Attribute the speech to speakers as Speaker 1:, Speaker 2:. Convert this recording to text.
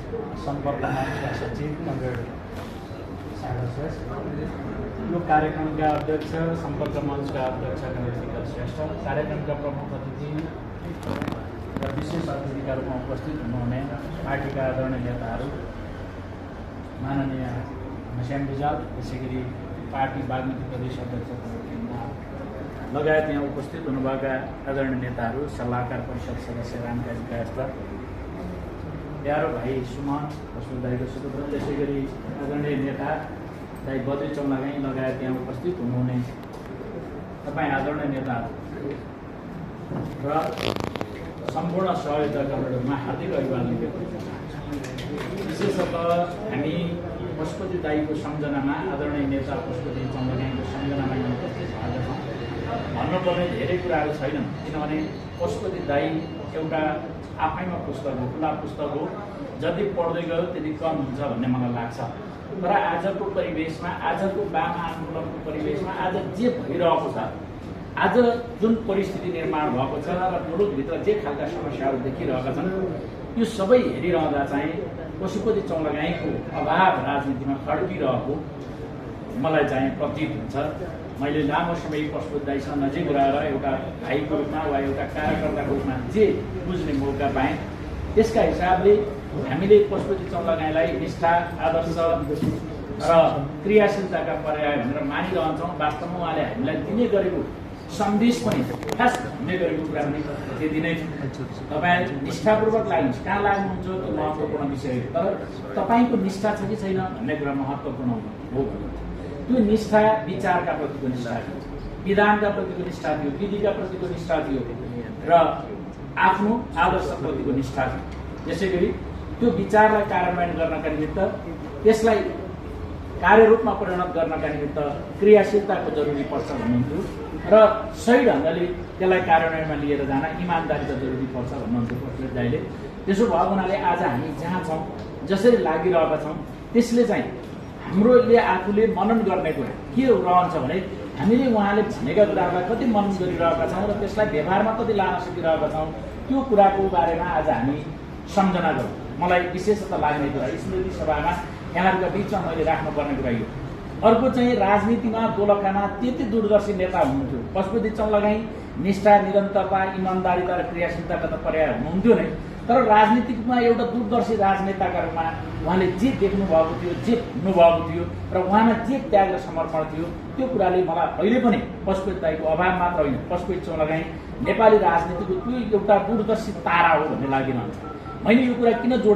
Speaker 1: सम्पर्क मञ्चका सचिव कमरेड सागर श्रेष्ठ, यो कार्यक्रमका अध्यक्ष सम्पर्क मञ्चका अध्यक्ष कमरेड श्रेष्ठ, कार्यक्रमका प्रमुख अतिथि र विशेष अतिथिका रूपमा उपस्थित हुनुहुने पार्टीका आदरणीय नेताहरू, माननीय घनश्याम रिजाल, त्यसै गरी पार्टी बागमती प्रदेश अध्यक्ष लगायत यहाँ उपस्थित हुनुभएका आदरणीय नेताहरू, सल्लाहकार परिषद सदस्य रामकाजी कायस्थ, प्यारो भाइ सुमन बस्नु दाईको सुपुत्र, त्यसै गरी आदरणीय नेता दाई बद्री चौलागाई लगायत यहाँ उपस्थित हुनुहुने तपाईँ आदरणीय नेताहरू र सम्पूर्ण सहयोगकर्ताहरूमा हार्दिक अभिवादन व्यक्त गर्न चाहन्छु। विशेषतः हामी पशुपति दाईको सम्झनामा, आदरणीय नेता पशुपति चौलागाईको सम्झनामा यहाँ उपस्थित भएका छौँ। भन्नुपर्ने धेरै कुराहरू छैनन्, किनभने पशुपति दाई एउटा आफैमा पुस्तक हो, खुला पुस्तक हो, जति पढ्दै गयो त्यति कम हुन्छ भन्ने मलाई लाग्छ। तर आजको परिवेशमा, आजको वाम आन्दोलनको परिवेशमा आज जे भइरहेको छ, आज जुन परिस्थिति निर्माण भएको छ र मुलुकभित्र जे खालका समस्याहरू देखिरहेका छन्, यो सबै हेरिरहँदा चाहिँ पशुपति चौलागाईको अभाव राजनीतिमा खड्किरहेको मलाई चाहिँ प्रतीत हुन्छ। मैले लामो समय पशुपति दाईसँग नजिक रहेर एउटा भाइको रूपमा वा एउटा कार्यकर्ताको रूपमा जे बुझ्ने मौका पाएँ, त्यसका हिसाबले हामीले पशुपति चौलागाईलाई निष्ठा, आदर्श र क्रियाशीलताका पर्याय भनेर मानिरहन्छौँ। वास्तवमा उहाँले हामीलाई दिने गरेको सन्देश पनि खास हुने गरेको कुरा पनि त्यति नै छ। तपाईँ निष्ठापूर्वक लाग्नुहुन्छ, कहाँ लाग्नुहुन्छ त्यो महत्त्वपूर्ण विषय हो, तर तपाईँको निष्ठा छ कि छैन भन्ने कुरा महत्त्वपूर्ण हो। त्यो निष्ठा विचारका प्रतिको निष्ठा थियो, विधानका प्रतिको निष्ठा थियो, विधिका प्रतिको निष्ठा थियो र आफ्नो आदर्शप्रतिको निष्ठा थियो। त्यसै गरी त्यो विचारलाई कार्यान्वयन गर्नका निमित्त, त्यसलाई कार्यरूपमा परिणत गर्नका निमित्त क्रियाशीलताको जरुरी पर्छ भन्नुहुन्थ्यो र सही ढङ्गले त्यसलाई कार्यान्वयनमा लिएर जान इमान्दारीको जरुरी पर्छ भन्नुहुन्थ्यो पशुपति दाईले। त्यसो भएको हुनाले आज हामी जहाँ छौँ, जसरी लागिरहेका छौँ, त्यसले चाहिँ हाम्रोले आफूले मनन गर्ने कुरा के रहन्छ भने हामीले उहाँले भनेका कुराहरूलाई कति मनन गरिरहेका छौँ र त्यसलाई व्यवहारमा कति लान सकिरहेका छौँ, त्यो कुराको बारेमा आज हामी सम्झना गरौँ। मलाई विशेषतः लाग्ने कुरा स्मृति सभामा यहाँहरूका बिचमा मैले राख्नुपर्ने कुरा यो। अर्को चाहिँ राजनीतिमा दोलखामा त्यति दूरदर्शी नेता हुनुहुन्थ्यो पशुपति चौलागाई, निष्ठा, निरन्तरता, इमान्दारिता र क्रियाशीलताका त पर्याय हुनुहुन्थ्यो नै, तर राजनीतिकमा एउटा दूरदर्शी राजनेताका रूपमा उहाँले जे देख्नु भएको थियो, जे हुनुभएको थियो र उहाँमा जे त्याग र समर्पण थियो, त्यो कुराले मलाई अहिले पनि पशुपति दाईको अभाव मात्र होइन, पशुपति चौलागाई नेपाली राजनीतिको त्यो एउटा दूरदर्शी तारा हो भन्ने लागिरहन्छ। मैले यो कुरा किन जोड